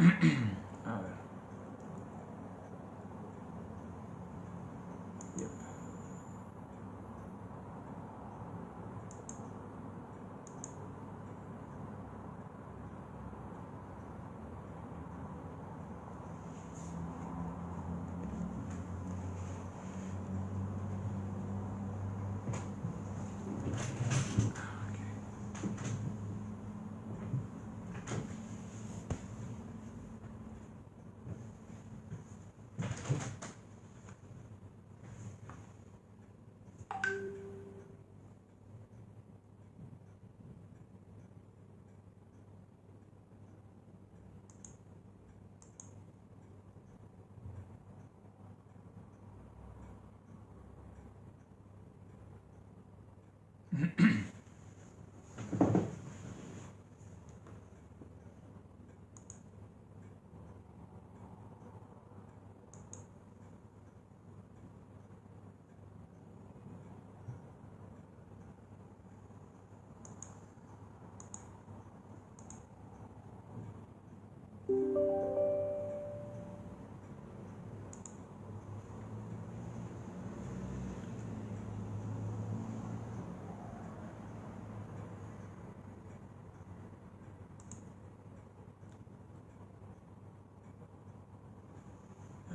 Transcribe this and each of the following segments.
A ver. Yep.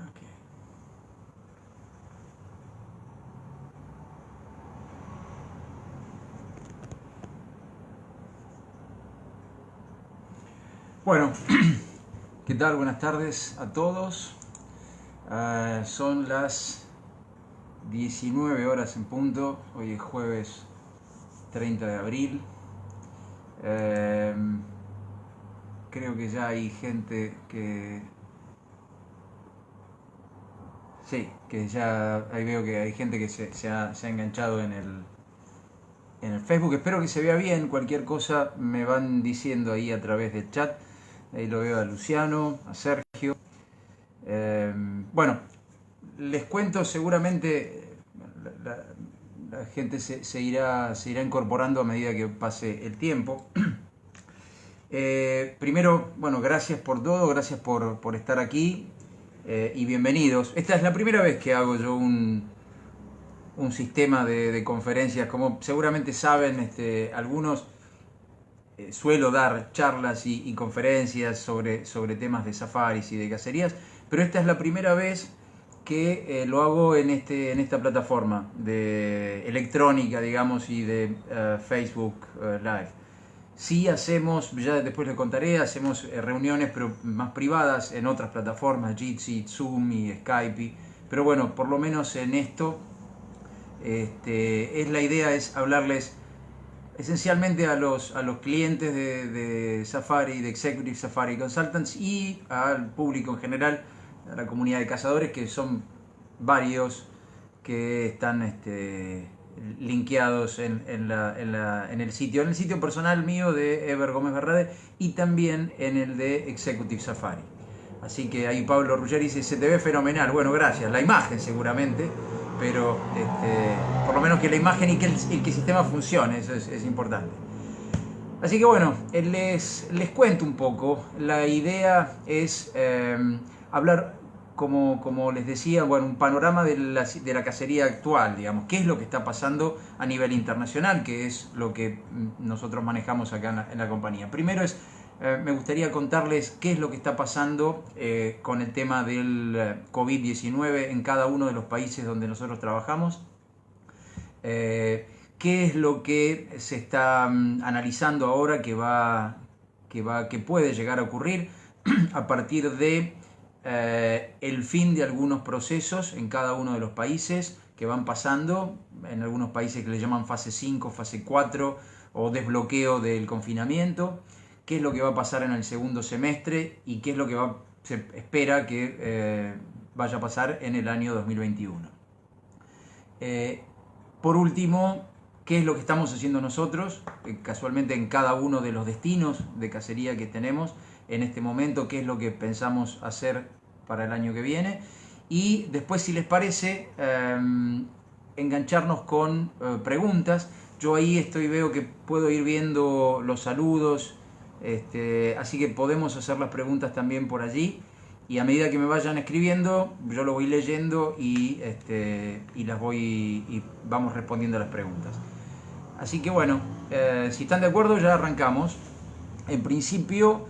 Okay. Bueno, ¿qué tal? Buenas tardes a todos. Son las 19 horas en punto. Hoy es jueves 30 de abril. Creo que ya hay gente que... Sí, que ya ahí veo que hay gente que se ha enganchado en el Facebook. Espero que se vea bien. Cualquier cosa me van diciendo ahí a través del chat. Ahí lo veo a Luciano, a Sergio. Bueno, les cuento seguramente la gente se irá incorporando a medida que pase el tiempo. Primero, bueno, gracias por todo, gracias por estar aquí y bienvenidos. Esta es la primera vez que hago yo un sistema de conferencias. Como seguramente saben, algunos suelo dar charlas y conferencias sobre temas de safaris y de cacerías, pero esta es la primera vez que lo hago en esta plataforma de electrónica, digamos, y de Facebook Live. Sí hacemos, ya después les contaré, hacemos reuniones pero más privadas en otras plataformas, Jitsi, Zoom y Skype, pero bueno, por lo menos en esto la idea es hablarles esencialmente a los clientes de Safari, de Executive Safari Consultants, y al público en general, a la comunidad de cazadores, que son varios que están linkeados en el sitio personal mío de Ever Gómez Berrade, y también en el de Executive Safari. Así que ahí Pablo Ruggeri dice: se te ve fenomenal. Bueno, gracias. La imagen seguramente, pero por lo menos que la imagen y que el sistema funcione, eso es importante. Así que bueno, les cuento un poco. La idea es hablar, como les decía, bueno, un panorama de la cacería actual, digamos, qué es lo que está pasando a nivel internacional, que es lo que nosotros manejamos acá en la compañía. Primero me gustaría contarles qué es lo que está pasando con el tema del COVID-19 en cada uno de los países donde nosotros trabajamos. Qué es lo que se está analizando ahora que puede llegar a ocurrir a partir de el fin de algunos procesos en cada uno de los países que van pasando, en algunos países que le llaman fase 5, fase 4 o desbloqueo del confinamiento, qué es lo que va a pasar en el segundo semestre y qué es lo que se espera que vaya a pasar en el año 2021. Por último, ¿qué es lo que estamos haciendo nosotros? Casualmente en cada uno de los destinos de cacería que tenemos en este momento, qué es lo que pensamos hacer para el año que viene. Y después, si les parece, engancharnos con preguntas. Yo ahí veo que puedo ir viendo los saludos Así que podemos hacer las preguntas también por allí. Y a medida que me vayan escribiendo, yo lo voy leyendo y vamos respondiendo a las preguntas. Así que bueno, si están de acuerdo ya arrancamos. En principio,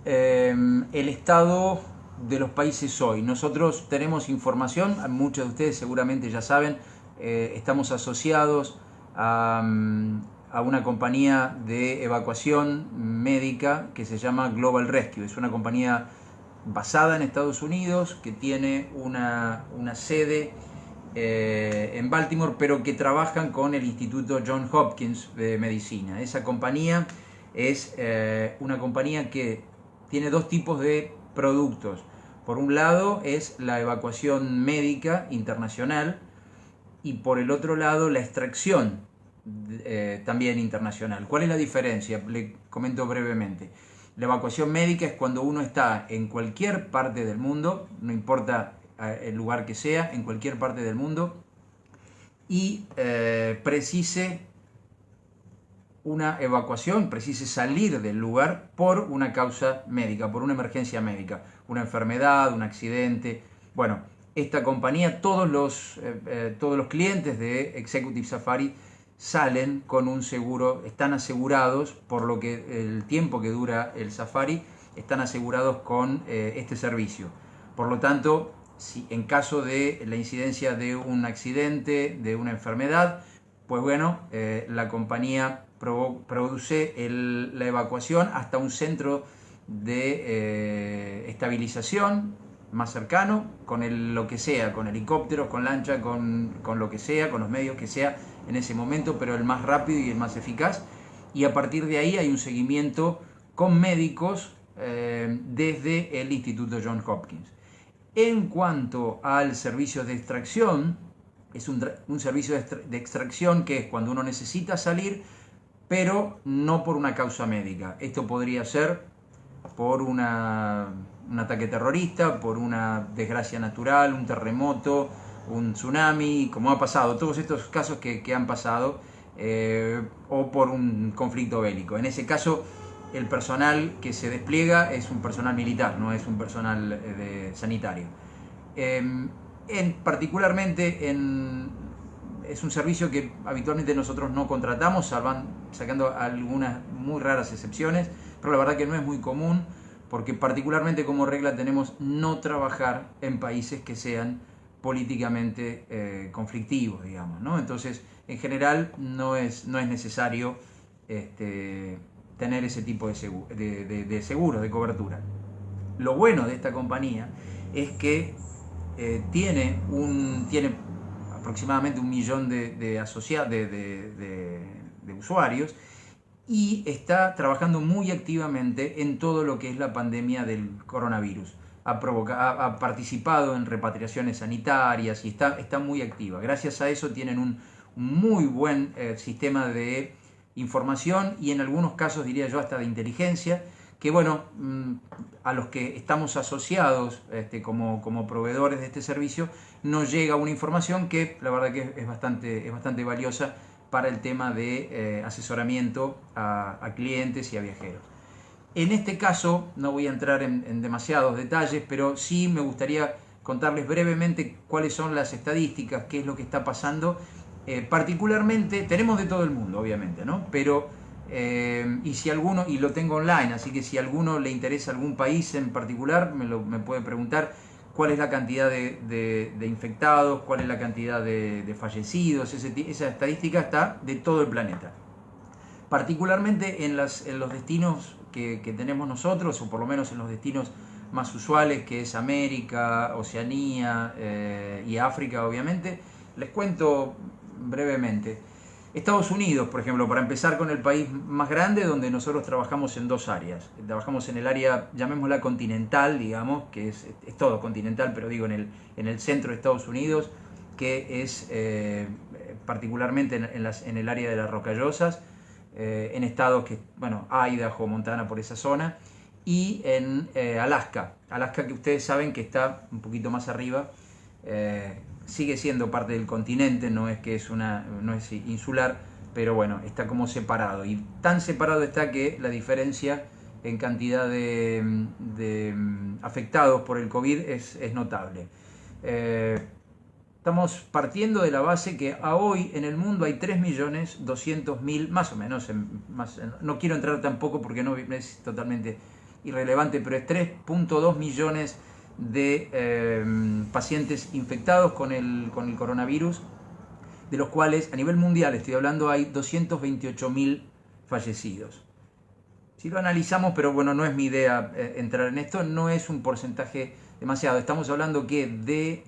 el estado de los países hoy. Nosotros tenemos información, muchos de ustedes seguramente ya saben, estamos asociados a una compañía de evacuación médica que se llama Global Rescue. Es una compañía basada en Estados Unidos, que tiene una sede en Baltimore, pero que trabajan con el Instituto Johns Hopkins de Medicina. Esa compañía es una compañía que tiene dos tipos de productos. Por un lado es la evacuación médica internacional y por el otro lado la extracción también internacional. ¿Cuál es la diferencia? Le comento brevemente. La evacuación médica es cuando uno está en cualquier parte del mundo, no importa el lugar que sea, en cualquier parte del mundo, y precise una evacuación, precise salir del lugar por una causa médica, por una emergencia médica, una enfermedad, un accidente. Bueno, esta compañía, todos los clientes de Executive Safari salen con un seguro, están asegurados por lo que el tiempo que dura el safari, están asegurados con este servicio. Por lo tanto, si en caso de la incidencia de un accidente, de una enfermedad, pues bueno, la compañía produce la evacuación hasta un centro de estabilización más cercano, con lo que sea, con helicópteros, con lancha, con lo que sea, con los medios que sea en ese momento, pero el más rápido y el más eficaz. Y a partir de ahí hay un seguimiento con médicos desde el Instituto Johns Hopkins. En cuanto al servicio de extracción, es un servicio de extracción que es cuando uno necesita salir, pero no por una causa médica. Esto podría ser por un ataque terrorista, por una desgracia natural, un terremoto, un tsunami, como ha pasado, todos estos casos que han pasado, o por un conflicto bélico. En ese caso, el personal que se despliega es un personal militar, no es un personal sanitario. Particularmente es un servicio que habitualmente nosotros no contratamos, sacando algunas muy raras excepciones, pero la verdad que no es muy común, porque particularmente como regla tenemos no trabajar en países que sean políticamente conflictivos, digamos, ¿no? Entonces, en general no es necesario tener ese tipo de seguros, de cobertura. Lo bueno de esta compañía es que tiene aproximadamente 1 millón de usuarios, y está trabajando muy activamente en todo lo que es la pandemia del coronavirus. Ha participado en repatriaciones sanitarias y está muy activa. Gracias a eso tienen un muy buen sistema de información y en algunos casos, diría yo, hasta de inteligencia, que bueno, a los que estamos asociados como proveedores de este servicio, nos llega una información que la verdad que es bastante valiosa para el tema de asesoramiento a clientes y a viajeros. En este caso, no voy a entrar en demasiados detalles, pero sí me gustaría contarles brevemente cuáles son las estadísticas, qué es lo que está pasando. Particularmente, tenemos de todo el mundo, obviamente, ¿no? Pero, y lo tengo online, así que si a alguno le interesa algún país en particular, me puede preguntar cuál es la cantidad de infectados, cuál es la cantidad de fallecidos. Esa estadística está de todo el planeta. Particularmente en los destinos que tenemos nosotros, o por lo menos en los destinos más usuales, que es América, Oceanía y África, obviamente, les cuento brevemente. Estados Unidos, por ejemplo, para empezar con el país más grande, donde nosotros trabajamos en dos áreas. Trabajamos en el área, llamémosla continental, digamos, que es todo continental, pero digo en el centro de Estados Unidos, que es particularmente en el área de las Rocallosas, en estados que, bueno, Idaho, Montana, por esa zona, y en Alaska, que ustedes saben que está un poquito más arriba, sigue siendo parte del continente, no es insular, pero bueno, está como separado. Y tan separado está que la diferencia en cantidad de afectados por el COVID es notable. Estamos partiendo de la base que a hoy en el mundo hay 3.200.000, más o menos, no quiero entrar tampoco porque no es totalmente irrelevante, pero es 3.2 millones de pacientes infectados con el coronavirus, de los cuales a nivel mundial, estoy hablando, hay 228.000 fallecidos. Si lo analizamos, pero bueno, no es mi idea entrar en esto, no es un porcentaje demasiado. Estamos hablando que de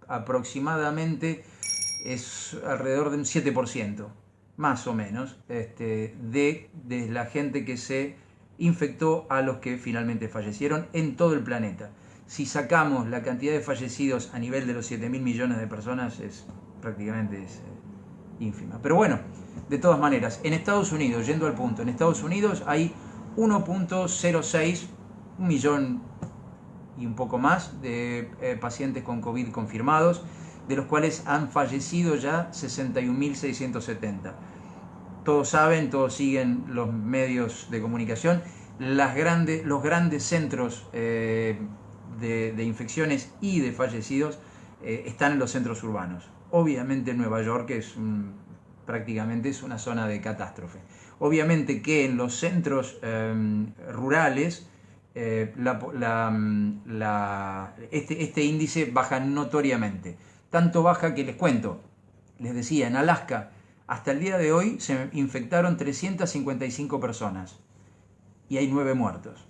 aproximadamente es alrededor de un 7%, más o menos, de la gente que se infectó a los que finalmente fallecieron en todo el planeta. Si sacamos la cantidad de fallecidos a nivel de los 7.000 millones de personas, prácticamente es ínfima. Pero bueno, de todas maneras, en Estados Unidos, yendo al punto, en Estados Unidos hay 1.06, 1 millón y un poco más de pacientes con COVID confirmados, de los cuales han fallecido ya 61.670. Todos saben, todos siguen los medios de comunicación, los grandes centros de infecciones y de fallecidos están en los centros urbanos. Obviamente Nueva York prácticamente es una zona de catástrofe. Obviamente que en los centros rurales este índice baja notoriamente. Tanto baja que les cuento, les decía, en Alaska hasta el día de hoy se infectaron 355 personas y hay 9 muertos.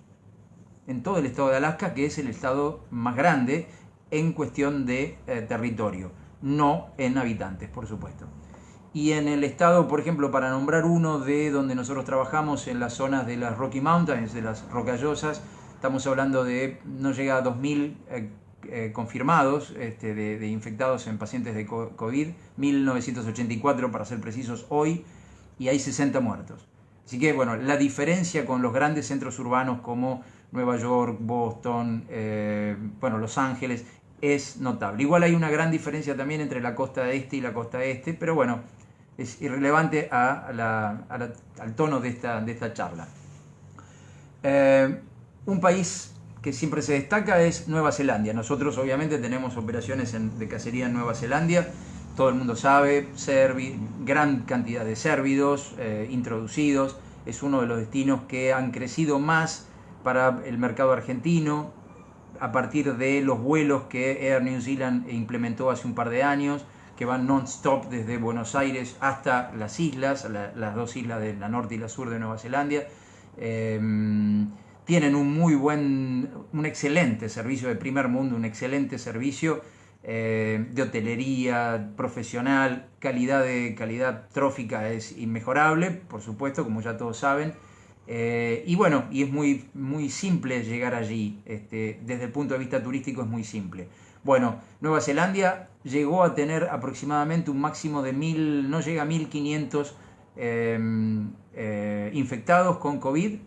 En todo el estado de Alaska, que es el estado más grande en cuestión de territorio, no en habitantes, por supuesto. Y en el estado, por ejemplo, para nombrar uno de donde nosotros trabajamos, en las zonas de las Rocky Mountains, de las Rocallosas, estamos hablando de no llega a 2.000 confirmados de infectados en pacientes de COVID, 1.984 para ser precisos hoy, y hay 60 muertos. Así que bueno, la diferencia con los grandes centros urbanos como Nueva York, Boston, Los Ángeles, es notable. Igual hay una gran diferencia también entre la costa este y la costa este, pero bueno, es irrelevante al tono de esta charla. Un país que siempre se destaca es Nueva Zelanda. Nosotros obviamente tenemos operaciones de cacería en Nueva Zelanda. Todo el mundo sabe, gran cantidad de cérvidos introducidos. Es uno de los destinos que han crecido más para el mercado argentino a partir de los vuelos que Air New Zealand implementó hace un par de años, que van non-stop desde Buenos Aires hasta las islas, las dos islas de la norte y la sur de Nueva Zelanda. Tienen un excelente servicio de primer mundo, un excelente servicio de hotelería profesional, calidad trófica es inmejorable, por supuesto, como ya todos saben. Y bueno, y es muy, muy simple llegar allí, desde el punto de vista turístico es muy simple. Bueno, Nueva Zelanda llegó a tener aproximadamente un máximo de no llega a 1.500 infectados con COVID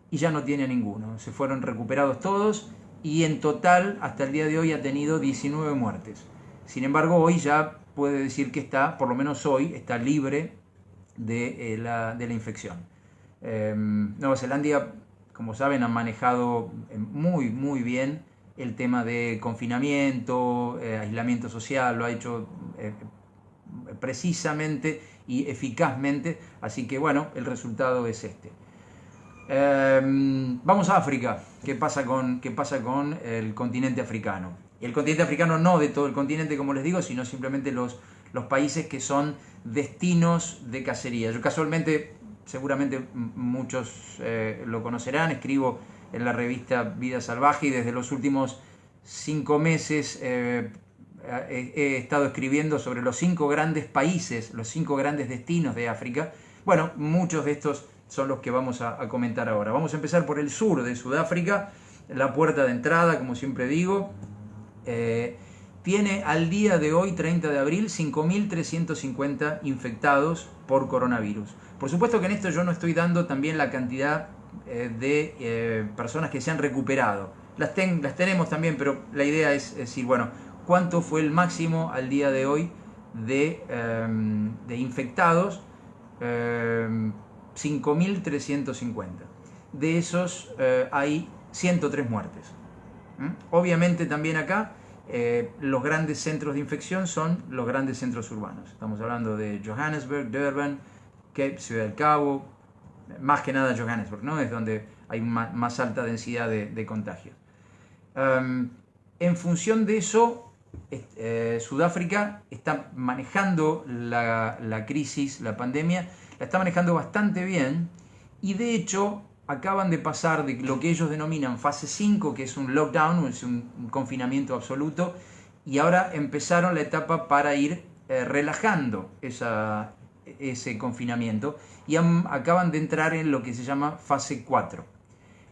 y ya no tiene ninguno. Se fueron recuperados todos y en total hasta el día de hoy ha tenido 19 muertes. Sin embargo, hoy ya puede decir que por lo menos hoy, está libre de la infección. Nueva Zelanda, como saben, han manejado muy, muy bien el tema de confinamiento, aislamiento social, lo ha hecho precisamente y eficazmente, así que bueno, el resultado es este. Vamos a África. ¿Qué pasa con el continente africano? Y el continente africano no de todo el continente, como les digo, sino simplemente los países que son destinos de cacería. Yo casualmente, seguramente muchos lo conocerán, escribo en la revista Vida Salvaje y desde los últimos 5 meses he estado escribiendo sobre los 5 grandes países, los 5 grandes destinos de África. Bueno, muchos de estos son los que vamos a comentar ahora. Vamos a empezar por el sur de Sudáfrica, la puerta de entrada, como siempre digo. Tiene al día de hoy, 30 de abril, 5.350 infectados por coronavirus. Por supuesto que en esto yo no estoy dando también la cantidad de personas que se han recuperado. Las tenemos también, pero la idea es decir, bueno, ¿cuánto fue el máximo al día de hoy de infectados, 5.350. De esos hay 103 muertes. Obviamente también acá los grandes centros de infección son los grandes centros urbanos. Estamos hablando de Johannesburg, Durban, Cape, Ciudad del Cabo, más que nada Johannesburg, ¿no? Es donde hay más alta densidad de contagios. En función de eso, Sudáfrica está manejando la crisis, la pandemia, la está manejando bastante bien, y de hecho acaban de pasar de lo que ellos denominan fase 5, que es un lockdown, es un confinamiento absoluto, y ahora empezaron la etapa para ir relajando ese confinamiento, y acaban de entrar en lo que se llama fase 4.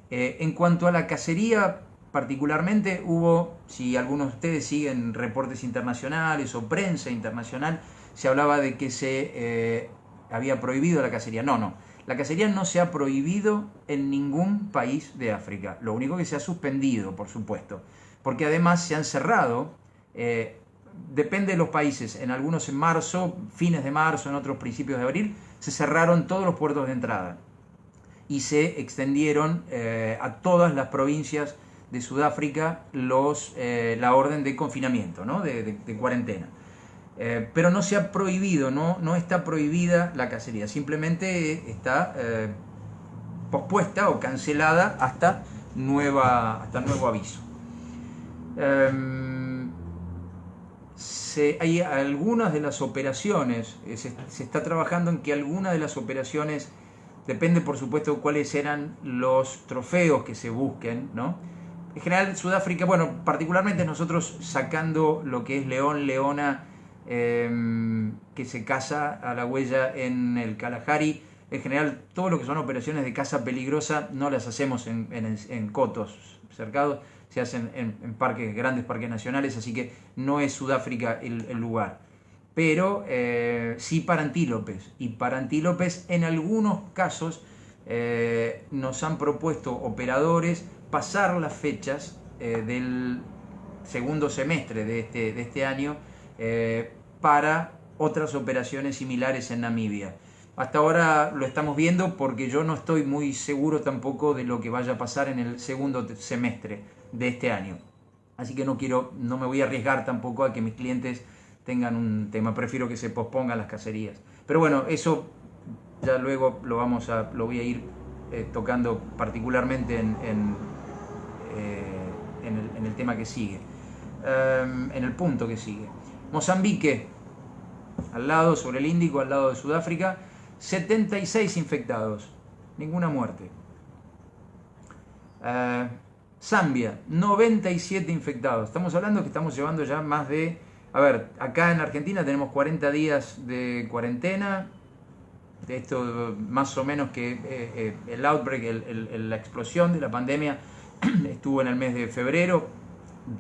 En cuanto a la cacería, particularmente hubo, si algunos de ustedes siguen reportes internacionales o prensa internacional, se hablaba de que se había prohibido la cacería. No. La cacería no se ha prohibido en ningún país de África. Lo único que se ha suspendido, por supuesto, porque además se han cerrado, depende de los países, en algunos en marzo, fines de marzo, en otros principios de abril, se cerraron todos los puertos de entrada y se extendieron a todas las provincias de Sudáfrica la orden de confinamiento, ¿no? de cuarentena. Pero no se ha prohibido, no está prohibida la cacería, simplemente está pospuesta o cancelada hasta nuevo aviso. Hay algunas de las operaciones, se está trabajando en que algunas de las operaciones, depende por supuesto cuáles eran los trofeos que se busquen, ¿no? En general Sudáfrica, bueno, particularmente nosotros sacando lo que es león, leona, que se caza a la huella en el Kalahari, en general todo lo que son operaciones de caza peligrosa no las hacemos en cotos cercados, se hacen en grandes parques nacionales, así que no es Sudáfrica el lugar. Pero sí para antílopes, y para antílopes en algunos casos nos han propuesto operadores pasar las fechas del segundo semestre de este año para otras operaciones similares en Namibia. Hasta ahora lo estamos viendo porque yo no estoy muy seguro tampoco de lo que vaya a pasar en el segundo semestre de este año. Así que no me voy a arriesgar tampoco a que mis clientes tengan un tema. Prefiero que se pospongan las cacerías. Pero bueno, eso ya luego lo voy a ir tocando particularmente en el tema que sigue, en el punto que sigue. Mozambique, al lado, sobre el Índico, al lado de Sudáfrica, 76 infectados, ninguna muerte. Zambia, 97 infectados. Estamos hablando que estamos llevando ya más de... acá en Argentina tenemos 40 días de cuarentena. Esto más o menos que el outbreak, la explosión de la pandemia estuvo en el mes de febrero.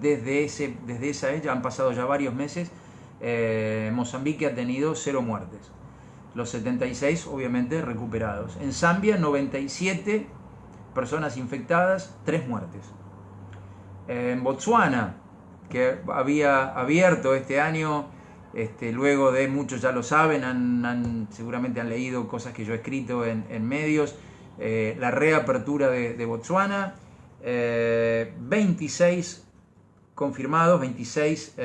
Desde esa ya han pasado ya varios meses. Mozambique ha tenido 0 muertes. Los 76 obviamente recuperados. En Zambia 97 personas infectadas, 3 muertes. En Botsuana, que había abierto este año, luego de, muchos ya lo saben, seguramente han leído cosas que yo he escrito en medios, la reapertura de Botsuana, 26 confirmados, 26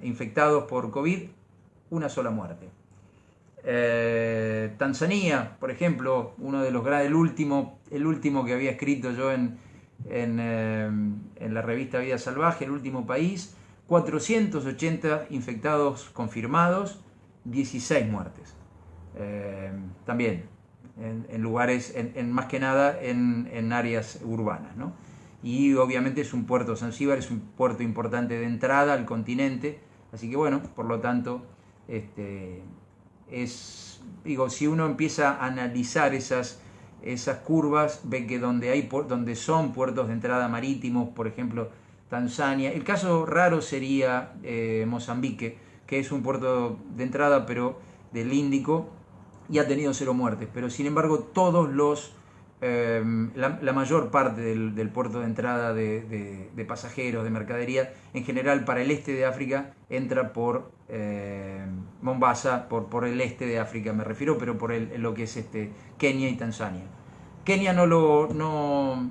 infectados por COVID, una sola muerte. Tanzania, por ejemplo, uno de los grandes, el último que había escrito yo en la revista Vida Salvaje, el último país, 480 infectados confirmados, 16 muertes. También en lugares, más que nada en áreas urbanas, ¿no? Y obviamente es un puerto, Zanzíbar es un puerto importante de entrada al continente, así que bueno, por lo tanto, si uno empieza a analizar esas curvas, ve que donde son puertos de entrada marítimos, por ejemplo, Tanzania, el caso raro sería Mozambique, que es un puerto de entrada pero del Índico y ha tenido 0 muertes, pero sin embargo todos la mayor parte del puerto de entrada de pasajeros, de mercadería, en general para el este de África, entra por Mombasa, por el este de África me refiero, pero por lo que es Kenia y Tanzania. Kenia no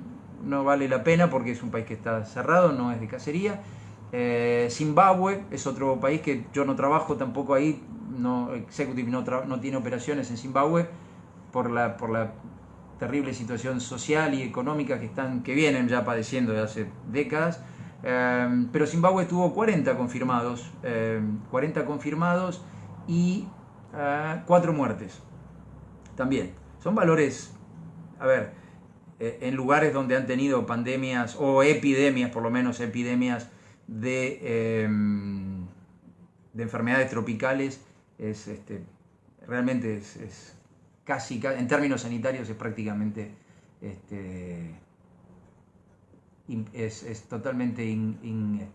vale la pena porque es un país que está cerrado, no es de cacería. Zimbabue es otro país que yo no trabajo tampoco ahí, Executive no tiene operaciones en Zimbabue por la terrible situación social y económica que vienen ya padeciendo de hace décadas. Pero Zimbabue tuvo 40 confirmados y 4 muertes también. Son valores, a ver, en lugares donde han tenido pandemias o epidemias, por lo menos epidemias de enfermedades tropicales, realmente es casi, en términos sanitarios, es prácticamente es totalmente sin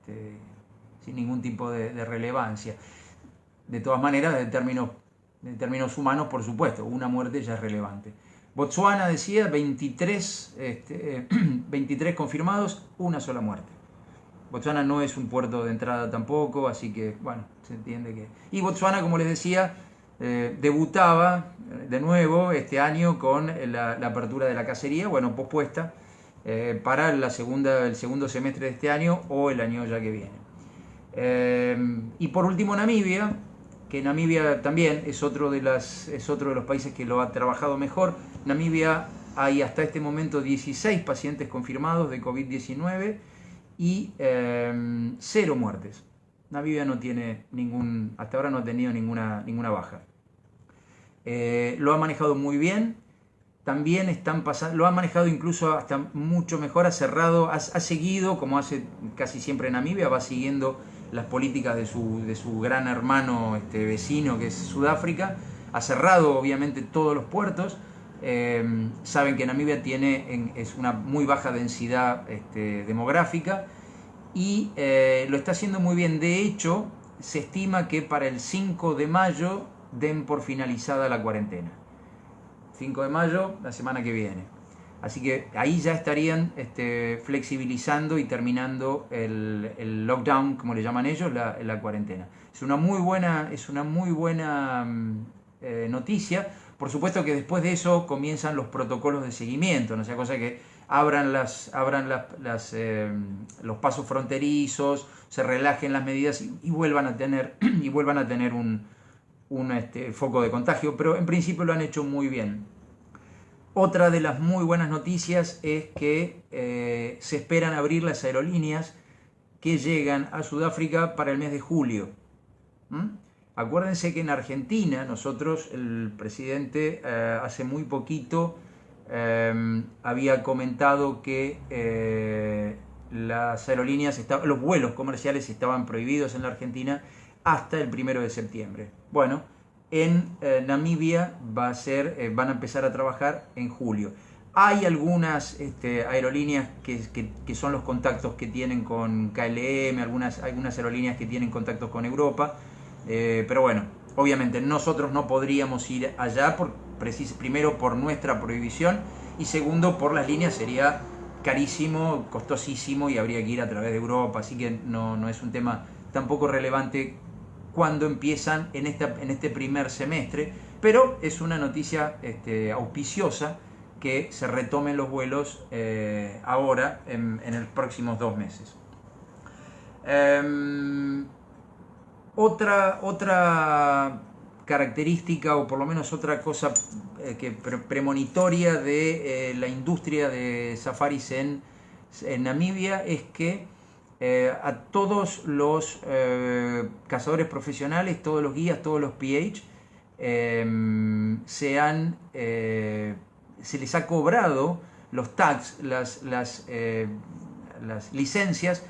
ningún tipo de relevancia. De todas maneras, en términos humanos, por supuesto, una muerte ya es relevante. Botsuana decía 23 confirmados, una sola muerte. Botsuana no es un puerto de entrada tampoco, así que, bueno, se entiende que... Y Botsuana, como les decía, debutaba de nuevo este año con la apertura de la cacería, bueno, pospuesta para el segundo semestre de este año o el año ya que viene. Y por último, Namibia, que Namibia también es otro de los países que lo ha trabajado mejor. Namibia hay hasta este momento 16 pacientes confirmados de COVID-19 y 0 muertes. Namibia no tiene hasta ahora no ha tenido ninguna baja. Lo ha manejado muy bien. También lo ha manejado incluso hasta mucho mejor, ha seguido, como hace casi siempre Namibia, va siguiendo las políticas de su gran hermano vecino que es Sudáfrica. Ha cerrado obviamente todos los puertos. Saben que Namibia es una muy baja densidad demográfica y lo está haciendo muy bien. De hecho, se estima que para el 5 de mayo den por finalizada la cuarentena. 5 de mayo, la semana que viene. Así que ahí ya estarían flexibilizando y terminando el lockdown, como le llaman ellos, la cuarentena. Es una muy buena noticia. Por supuesto que después de eso comienzan los protocolos de seguimiento, no sea cosa que abran los pasos fronterizos, se relajen las medidas y vuelvan a tener un foco de contagio, pero en principio lo han hecho muy bien. Otra de las muy buenas noticias es que se esperan abrir las aerolíneas que llegan a Sudáfrica para el mes de julio. Acuérdense que en Argentina nosotros, el presidente hace muy poquito había comentado que las aerolíneas, los vuelos comerciales estaban prohibidos en la Argentina hasta el 1 de septiembre. Bueno, en Namibia van a empezar a trabajar en julio. Hay algunas aerolíneas que son los contactos que tienen con KLM, algunas aerolíneas que tienen contactos con Europa, pero bueno, obviamente nosotros no podríamos ir allá, primero por nuestra prohibición y segundo por las líneas sería carísimo, costosísimo y habría que ir a través de Europa, así que no es un tema tampoco relevante cuando empiezan en este primer semestre, pero es una noticia auspiciosa que se retomen los vuelos ahora en los próximos 2 meses. Otra característica, o por lo menos otra cosa premonitoria de la industria de safaris en Namibia es que a todos los cazadores profesionales, todos los guías, todos los PH, se les ha cobrado los tags, las licencias.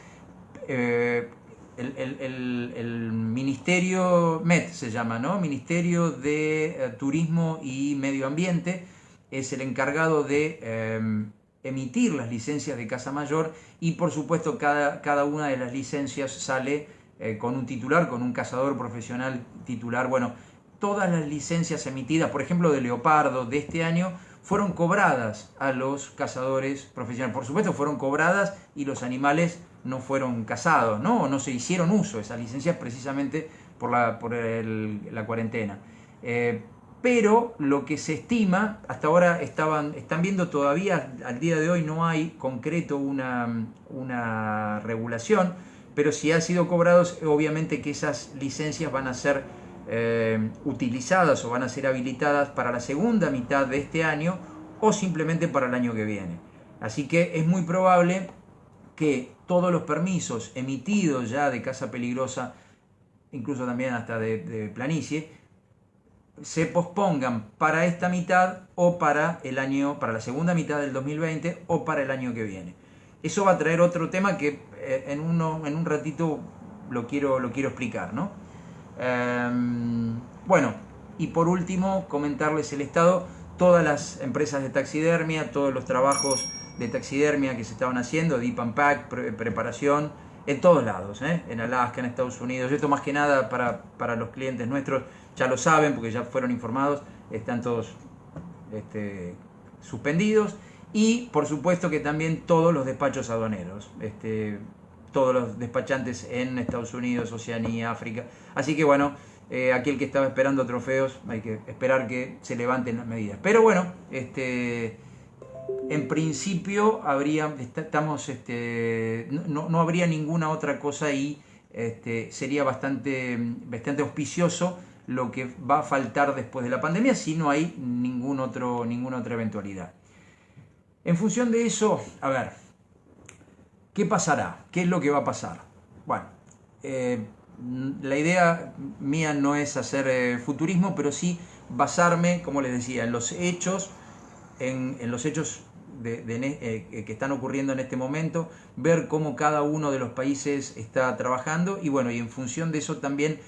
El Ministerio MET se llama, ¿no? Ministerio de Turismo y Medio Ambiente es el encargado de emitir las licencias de caza mayor y por supuesto cada una de las licencias sale con un titular, con un cazador profesional titular. Bueno, todas las licencias emitidas, por ejemplo de leopardo de este año, fueron cobradas a los cazadores profesionales. Por supuesto fueron cobradas y los animales no fueron cazados, no se hicieron uso. Esas licencias precisamente la cuarentena. Pero lo que se estima, hasta ahora están viendo todavía, al día de hoy no hay concreto una regulación, pero si han sido cobrados, obviamente que esas licencias van a ser utilizadas o van a ser habilitadas para la segunda mitad de este año o simplemente para el año que viene. Así que es muy probable que todos los permisos emitidos ya de caza peligrosa, incluso también hasta de planicie, se pospongan para esta mitad o para para la segunda mitad del 2020 o para el año que viene. Eso va a traer otro tema que en un ratito lo quiero explicar, ¿no? Bueno, y por último, comentarles el estado, todas las empresas de taxidermia, todos los trabajos de taxidermia que se estaban haciendo, Deep and Pack, preparación, en todos lados, en Alaska, en Estados Unidos. Esto más que nada para los clientes nuestros, ya lo saben porque ya fueron informados, están todos suspendidos. Y por supuesto que también todos los despachos aduaneros, todos los despachantes en Estados Unidos, Oceanía, África. Así que bueno, aquel que estaba esperando trofeos, hay que esperar que se levanten las medidas. Pero bueno, en principio no habría ninguna otra cosa y sería bastante auspicioso lo que va a faltar después de la pandemia si no hay ninguna otra eventualidad. En función de eso, a ver, ¿qué pasará? ¿Qué es lo que va a pasar? Bueno, la idea mía no es hacer futurismo, pero sí basarme, como les decía, en los hechos, en los hechos que están ocurriendo en este momento, ver cómo cada uno de los países está trabajando y bueno, y en función de eso también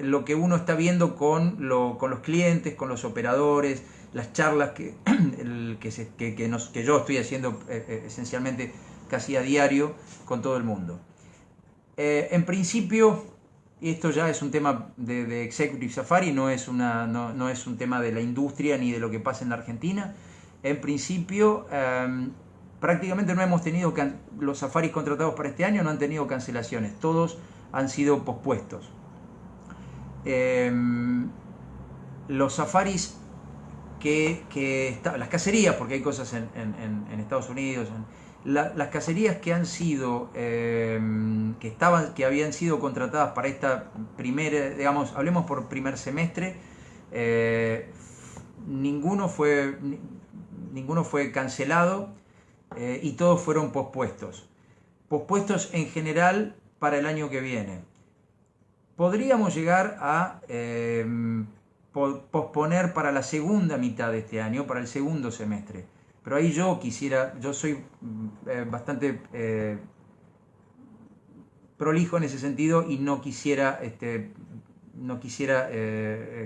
lo que uno está viendo con los clientes, con los operadores, las charlas que yo estoy haciendo esencialmente casi a diario con todo el mundo. En principio, esto ya es un tema de Executive Safari, no es un tema de la industria ni de lo que pasa en la Argentina. En principio, prácticamente no hemos tenido, los safaris contratados para este año no han tenido cancelaciones, todos han sido pospuestos. Los safaris las cacerías, porque hay cosas en Estados Unidos, las cacerías que han sido que habían sido contratadas para esta primera, digamos, hablemos por primer semestre, ninguno fue cancelado y todos fueron pospuestos en general para el año que viene. Podríamos llegar a posponer para la segunda mitad de este año, para el segundo semestre. Pero ahí yo soy bastante prolijo en ese sentido y no quisiera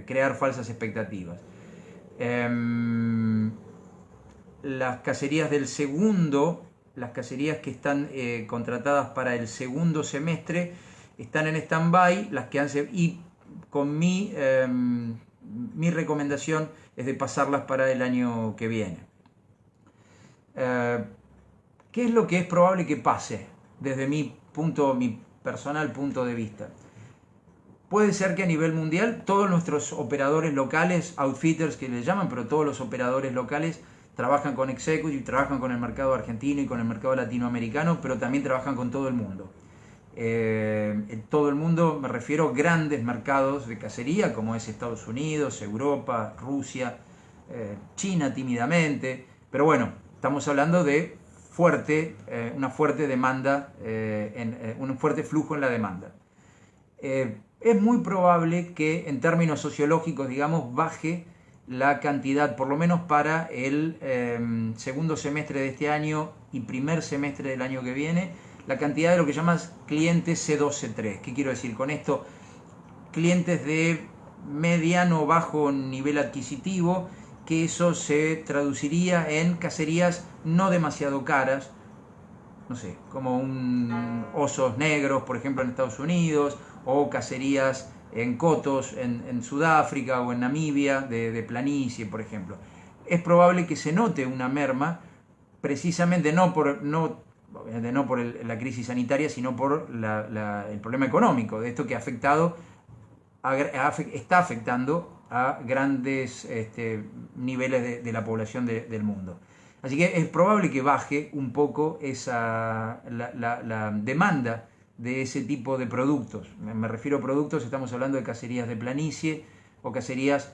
crear falsas expectativas. Las cacerías las cacerías que están contratadas para el segundo semestre están en stand-by, y con mi recomendación es de pasarlas para el año que viene. ¿Qué es lo que es probable que pase desde mi personal punto de vista? Puede ser que a nivel mundial todos nuestros operadores locales, outfitters que les llaman, pero todos los operadores locales trabajan con Executive, trabajan con el mercado argentino y con el mercado latinoamericano, pero también trabajan con todo el mundo. En todo el mundo me refiero a grandes mercados de cacería como es Estados Unidos, Europa, Rusia, China tímidamente, pero bueno, estamos hablando de una fuerte demanda, un fuerte flujo en la demanda. Es muy probable que en términos sociológicos, digamos, baje la cantidad, por lo menos para el segundo semestre de este año y primer semestre del año que viene, la cantidad de lo que llamas clientes C2, C3. ¿Qué quiero decir con esto? Clientes de mediano o bajo nivel adquisitivo, que eso se traduciría en cacerías no demasiado caras, no sé, como osos negros, por ejemplo, en Estados Unidos, o cacerías en cotos en Sudáfrica o en Namibia de planicie, por ejemplo. Es probable que se note una merma, precisamente no obviamente no por la crisis sanitaria, sino por el problema económico, de esto que está afectando a grandes niveles de la población del mundo. Así que es probable que baje un poco la demanda de ese tipo de productos. Me refiero a productos, estamos hablando de cacerías de planicie o cacerías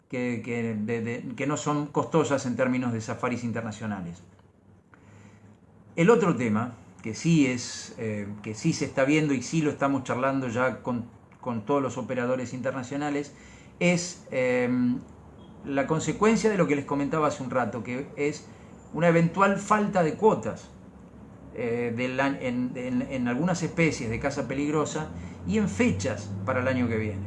que no son costosas en términos de safaris internacionales. El otro tema, que sí se está viendo y sí lo estamos charlando ya con todos los operadores internacionales, es la consecuencia de lo que les comentaba hace un rato, que es una eventual falta de cuotas en algunas especies de caza peligrosa y en fechas para el año que viene.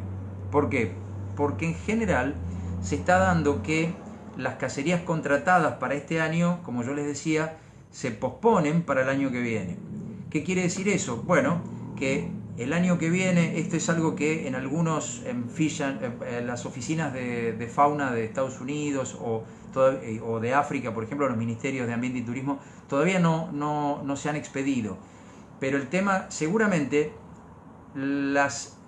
¿Por qué? Porque en general se está dando que las cacerías contratadas para este año, como yo les decía, se posponen para el año que viene. ¿Qué quiere decir eso? Bueno, que el año que viene, esto es algo que en las oficinas de fauna de Estados Unidos o de África, por ejemplo, los ministerios de Ambiente y Turismo, todavía no se han expedido. Pero el tema, seguramente, las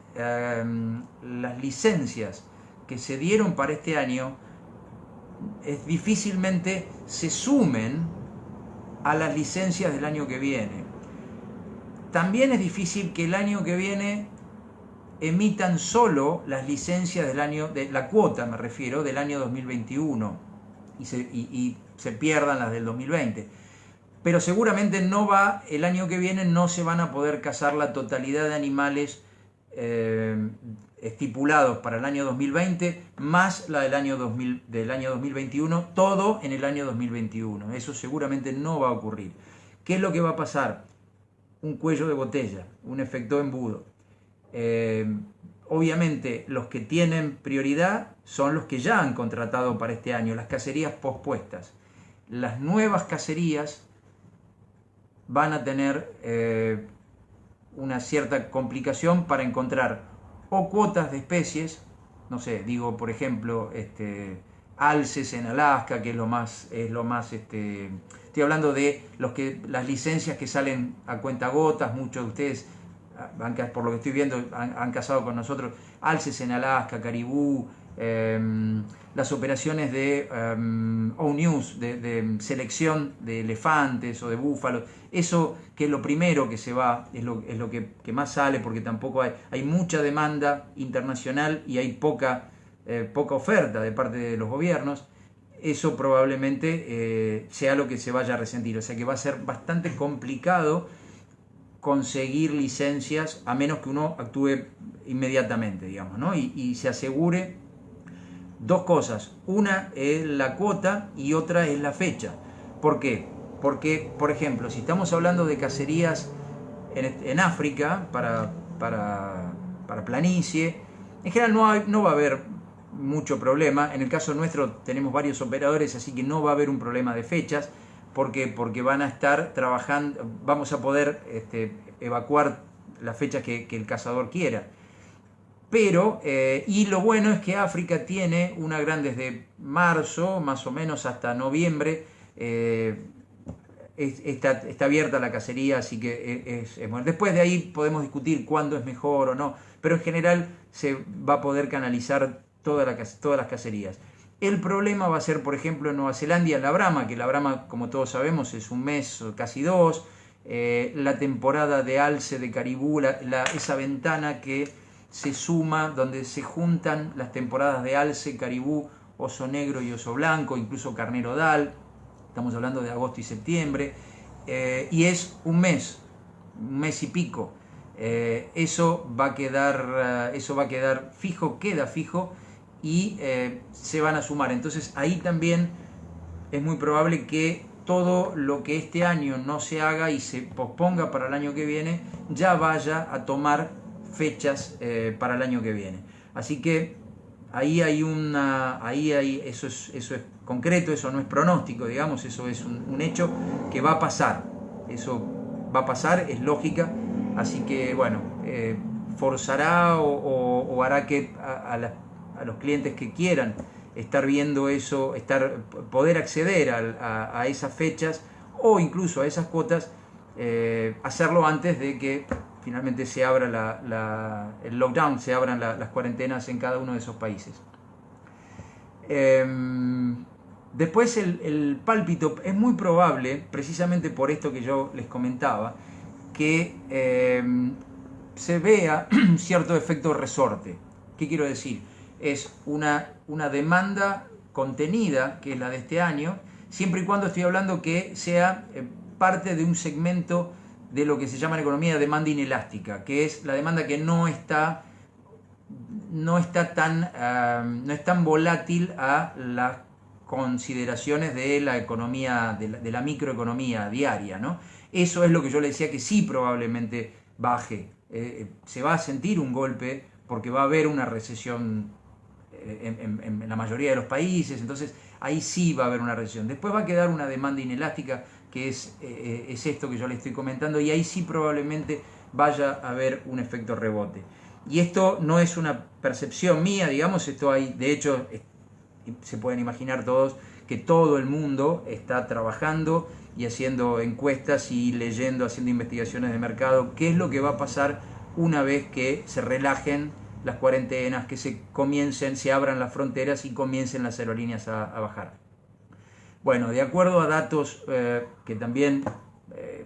licencias que se dieron para este año difícilmente se sumen a las licencias del año que viene. También es difícil que el año que viene emitan solo las licencias de la cuota, me refiero, del año 2021 y se pierdan las del 2020. Pero seguramente el año que viene no se van a poder cazar la totalidad de animales estipulados para el año 2020 más la del año 2021, todo en el año 2021. Eso seguramente no va a ocurrir. ¿Qué es lo que va a pasar? Un cuello de botella, un efecto embudo. Obviamente los que tienen prioridad son los que ya han contratado para este año, las cacerías pospuestas. Las nuevas cacerías van a tener una cierta complicación para encontrar o cuotas de especies, no sé, digo por ejemplo alces en Alaska, que es lo más estoy hablando de las licencias que salen a cuentagotas. Muchos de ustedes, por lo que estoy viendo, han cazado con nosotros alces en Alaska, caribú, las operaciones de ONews, de selección de elefantes o de búfalos. Eso, que es lo primero que se va, es lo que más sale, porque tampoco hay mucha demanda internacional y hay poca oferta de parte de los gobiernos. Eso probablemente sea lo que se vaya a resentir. O sea que va a ser bastante complicado conseguir licencias a menos que uno actúe inmediatamente, digamos, ¿no? Y se asegure dos cosas. Una es la cuota y otra es la fecha. ¿Por qué? Porque, por ejemplo, si estamos hablando de cacerías en África para planicie, en general no va a haber mucho problema. En el caso nuestro tenemos varios operadores, así que no va a haber un problema de fechas. ¿Por qué? Porque van a estar trabajando, vamos a poder evacuar las fechas que el cazador quiera. Pero, y lo bueno es que África tiene desde marzo, más o menos, hasta noviembre, está abierta la cacería, así que es bueno. Después de ahí podemos discutir cuándo es mejor o no, pero en general se va a poder canalizar todas las cacerías. El problema va a ser, por ejemplo, en Nueva Zelanda, en la Brahma, que la Brahma, como todos sabemos, es un mes o casi dos. La temporada de alce, de caribú, esa ventana que se suma, donde se juntan las temporadas de alce, caribú, oso negro y oso blanco, incluso carnero dal. Estamos hablando de agosto y septiembre. Y es un mes y pico. Eso va a quedar fijo, queda fijo, y se van a sumar. Entonces ahí también es muy probable que todo lo que este año no se haga y se posponga para el año que viene ya vaya a tomar fechas para el año que viene. Así que ahí eso es concreto, eso no es pronóstico, digamos, eso es un hecho que va a pasar. Eso va a pasar, es lógica. Así que bueno, forzará o hará que a los clientes que quieran estar viendo eso, poder acceder a esas fechas, o incluso a esas cuotas hacerlo antes de que finalmente se abra el lockdown, se abran las cuarentenas en cada uno de esos países. Después el pálpito, es muy probable, precisamente por esto que yo les comentaba, que se vea cierto efecto resorte. ¿Qué quiero decir? Es una demanda contenida, que es la de este año, siempre y cuando estoy hablando que sea parte de un segmento de lo que se llama en economía demanda inelástica, que es la demanda que no es tan volátil a las consideraciones de la economía, de la microeconomía diaria, ¿no? Eso es lo que yo le decía que sí probablemente baje. Se va a sentir un golpe porque va a haber una recesión en la mayoría de los países, entonces ahí sí va a haber una recesión. Después va a quedar una demanda inelástica, que es esto que yo le estoy comentando, y ahí sí probablemente vaya a haber un efecto rebote. Y esto no es una percepción mía, digamos, esto hay, de hecho, se pueden imaginar todos que todo el mundo está trabajando y haciendo encuestas y leyendo, haciendo investigaciones de mercado, qué es lo que va a pasar una vez que se relajen las cuarentenas, que se abran las fronteras y comiencen las aerolíneas a bajar. Bueno, de acuerdo a datos que también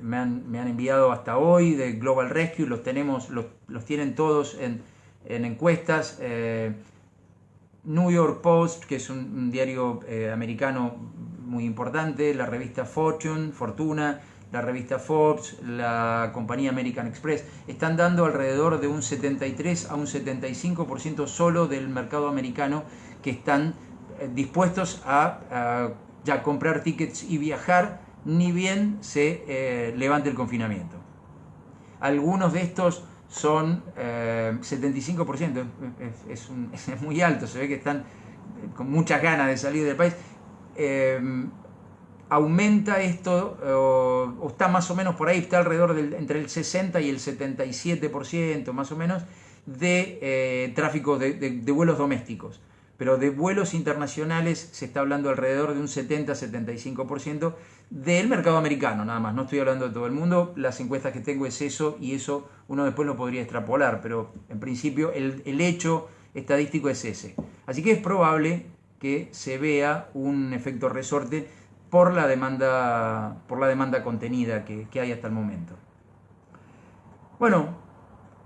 me han enviado hasta hoy de Global Rescue, los tienen todos en encuestas. New York Post, que es un diario americano muy importante, la revista Fortuna, la revista Forbes, la compañía American Express, están dando alrededor de un 73 a un 75% solo del mercado americano que están dispuestos a ya comprar tickets y viajar, ni bien se levante el confinamiento. Algunos de estos son 75%, es muy alto, se ve que están con muchas ganas de salir del país. Aumenta esto, o está más o menos por ahí, está alrededor entre el 60 y el 77% más o menos de tráfico de vuelos domésticos. Pero de vuelos internacionales se está hablando alrededor de un 70-75% del mercado americano, nada más. No estoy hablando de todo el mundo, las encuestas que tengo es eso, y eso uno después lo podría extrapolar, pero en principio el hecho estadístico es ese. Así que es probable que se vea un efecto resorte por la demanda contenida que hay hasta el momento. Bueno,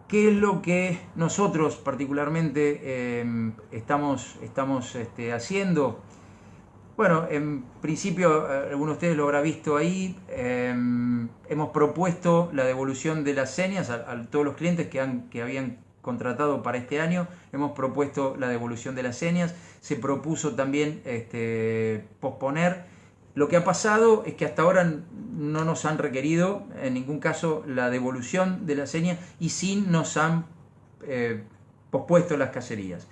¿qué es lo que nosotros particularmente estamos haciendo? Bueno, en principio, alguno de ustedes lo habrá visto ahí, hemos propuesto la devolución de las señas a todos los clientes que habían contratado para este año. Hemos propuesto la devolución de las señas. Se propuso también posponer. Lo que ha pasado es que hasta ahora no nos han requerido en ningún caso la devolución de la seña, y sí nos han pospuesto las cacerías.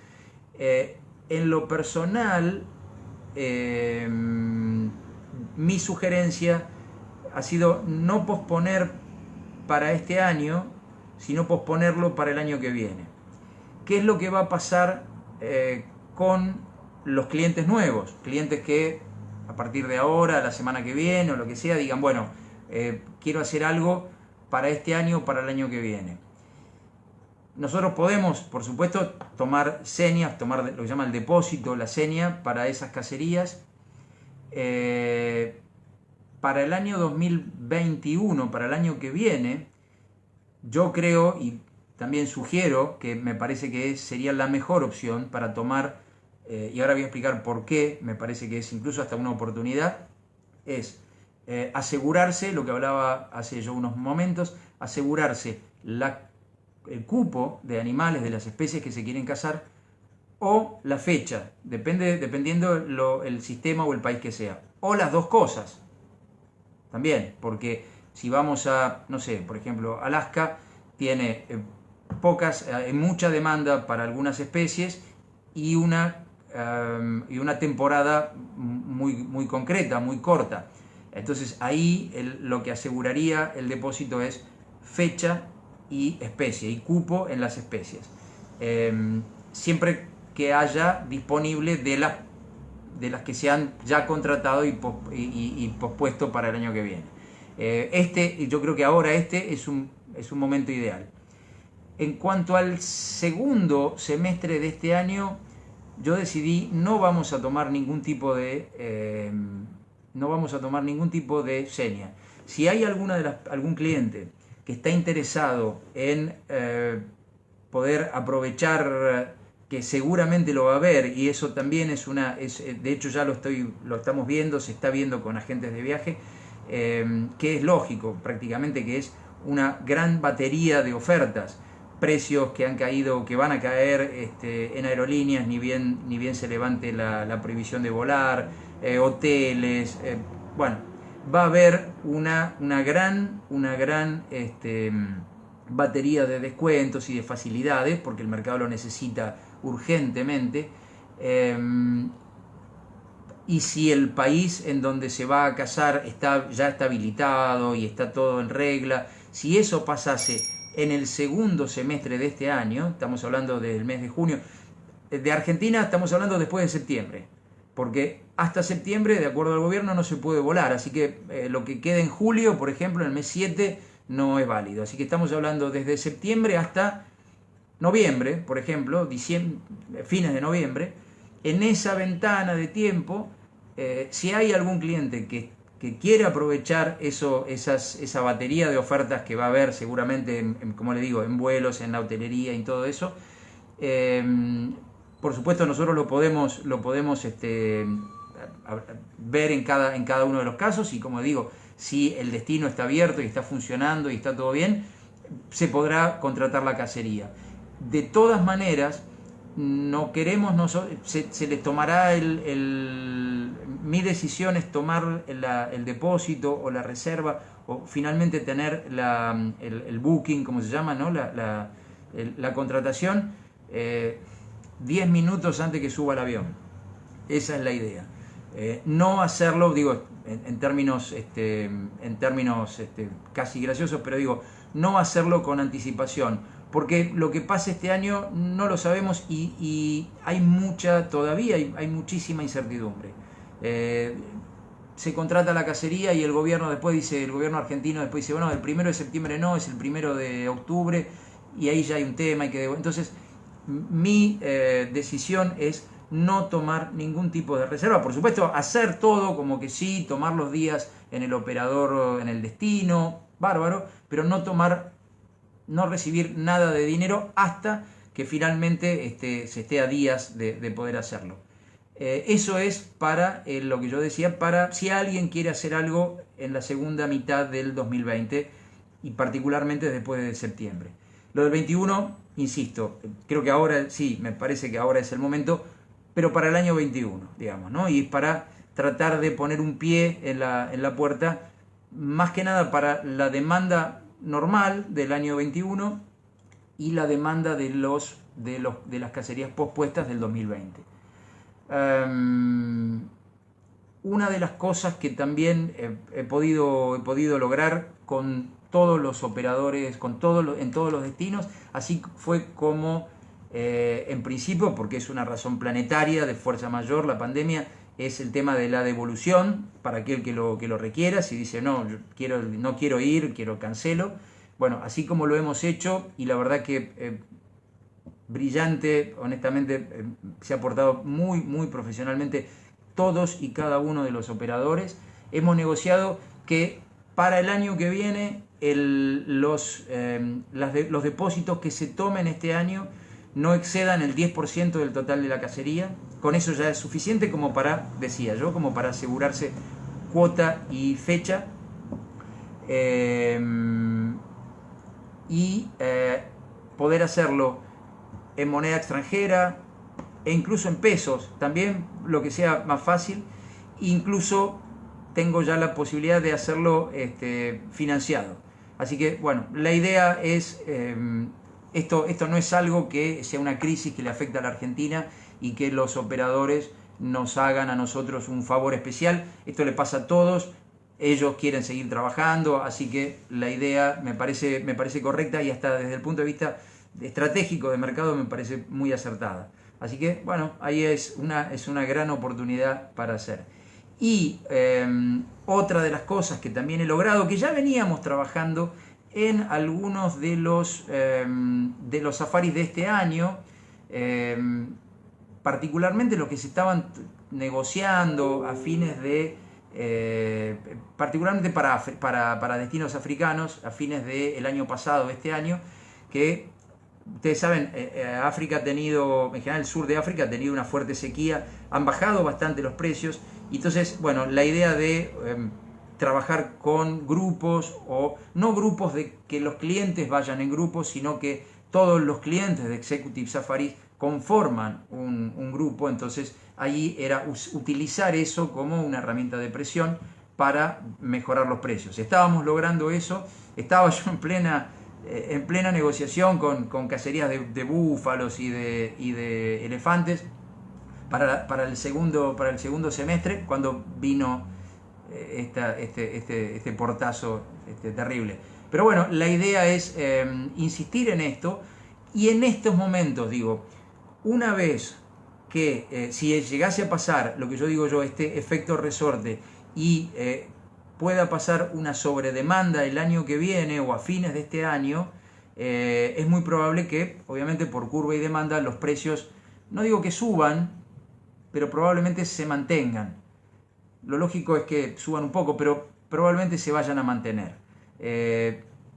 En lo personal, mi sugerencia ha sido no posponer para este año, sino posponerlo para el año que viene. ¿Qué es lo que va a pasar con los clientes nuevos? Clientes que a partir de ahora, la semana que viene o lo que sea, digan, bueno, quiero hacer algo para este año, para el año que viene. Nosotros podemos, por supuesto, tomar señas, tomar lo que llama el depósito, la seña para esas cacerías. Para el año 2021, para el año que viene, yo creo y también sugiero que me parece que sería la mejor opción para tomar, y ahora voy a explicar por qué me parece que es incluso hasta una oportunidad, es asegurarse, lo que hablaba hace yo unos momentos, asegurarse el cupo de animales de las especies que se quieren cazar, o la fecha, dependiendo el sistema o el país que sea, o las dos cosas también, porque si vamos a, no sé, por ejemplo, Alaska tiene mucha demanda para algunas especies y una temporada muy concreta, muy corta. Entonces ahí lo que aseguraría el depósito es fecha y especie, y cupo en las especies. Siempre que haya disponible de las las que se han ya contratado y pospuesto para el año que viene. Yo creo que ahora es un momento ideal. En cuanto al segundo semestre de este año, yo decidí no vamos a tomar ningún tipo de seña. Si hay algún cliente que está interesado en poder aprovechar, que seguramente lo va a ver, y eso también de hecho ya lo estamos viendo, se está viendo con agentes de viaje, que es lógico prácticamente, que es una gran batería de ofertas, precios que han caído, que van a caer en aerolíneas, ni bien se levante la prohibición de volar, hoteles, bueno, va a haber una gran batería de descuentos y de facilidades, porque el mercado lo necesita urgentemente. Y si el país en donde se va a casar ya está habilitado y está todo en regla, si eso pasase en el segundo semestre de este año, estamos hablando del mes de junio, de Argentina estamos hablando después de septiembre, porque hasta septiembre, de acuerdo al gobierno, no se puede volar, así que lo que quede en julio, por ejemplo, en el mes 7, no es válido. Así que estamos hablando desde septiembre hasta noviembre, por ejemplo, fines de noviembre. En esa ventana de tiempo, si hay algún cliente que quiere aprovechar esa batería de ofertas que va a haber seguramente, como le digo, en vuelos, en la hotelería y todo eso, por supuesto nosotros lo podemos ver en cada uno de los casos, y como digo, si el destino está abierto y está funcionando y está todo bien, se podrá contratar la cacería. De todas maneras, no queremos nosotros, se les tomará mi decisión es tomar el depósito o la reserva, o finalmente tener el booking, como se llama, ¿no? la contratación 10 minutos antes que suba el avión. Esa es la idea. No hacerlo, digo, en términos casi graciosos, pero digo, no hacerlo con anticipación, porque lo que pasa este año no lo sabemos, y hay muchísima incertidumbre. Se contrata la cacería y el gobierno argentino después dice, bueno, el 1 de septiembre no, es el 1 de octubre, y ahí ya hay un tema. Entonces, mi decisión es no tomar ningún tipo de reserva. Por supuesto, hacer todo como que sí, tomar los días en el operador, en el destino, bárbaro, pero no recibir nada de dinero hasta que finalmente se esté a días de poder hacerlo. Eso es para lo que yo decía, para si alguien quiere hacer algo en la segunda mitad del 2020 y particularmente después de septiembre. Lo del 21, insisto, creo que ahora sí, me parece que ahora es el momento, pero para el año 21, digamos, ¿no? Y para tratar de poner un pie en la puerta, más que nada para la demanda normal del año 21 y la demanda de las cacerías pospuestas del 2020. Una de las cosas que también he podido lograr con todos los operadores, en todos los destinos, así fue como en principio, porque es una razón planetaria de fuerza mayor la pandemia, es el tema de la devolución para aquel que lo requiera. Si dice no quiero ir, cancelo. Bueno, así como lo hemos hecho, y la verdad que brillante, honestamente, se ha portado muy, muy profesionalmente todos y cada uno de los operadores. Hemos negociado que para el año que viene los depósitos que se tomen este año no excedan el 10% del total de la cacería. Con eso ya es suficiente como para asegurarse cuota y fecha, y poder hacerlo en moneda extranjera e incluso en pesos, también lo que sea más fácil. Incluso tengo ya la posibilidad de hacerlo financiado. Así que bueno, la idea es, esto no es algo que sea una crisis que le afecta a la Argentina y que los operadores nos hagan a nosotros un favor especial. Esto le pasa a todos, ellos quieren seguir trabajando, así que la idea me parece correcta, y hasta desde el punto de vista estratégico de mercado me parece muy acertada. Así que, bueno, ahí es una gran oportunidad para hacer. Y otra de las cosas que también he logrado, que ya veníamos trabajando en algunos de los safaris de este año, particularmente los que se estaban negociando a fines de, particularmente para destinos africanos, a fines del año pasado, este año, que ustedes saben, África ha tenido, en general el sur de África ha tenido una fuerte sequía, han bajado bastante los precios, y entonces, bueno, la idea de trabajar con grupos, o no grupos de que los clientes vayan en grupos, sino que todos los clientes de Executive Safari conforman un grupo. Entonces allí era utilizar eso como una herramienta de presión para mejorar los precios. Estábamos logrando eso, estaba yo en plena negociación con cacerías de búfalos y de elefantes para el segundo semestre, cuando vino este portazo terrible. Pero bueno, la idea es insistir en esto, y en estos momentos, digo, una vez que si llegase a pasar lo que yo digo este efecto resorte, y pueda pasar una sobredemanda el año que viene o a fines de este año, es muy probable que, obviamente por curva y demanda, los precios, no digo que suban, pero probablemente se mantengan. Lo lógico es que suban un poco, pero probablemente se vayan a mantener.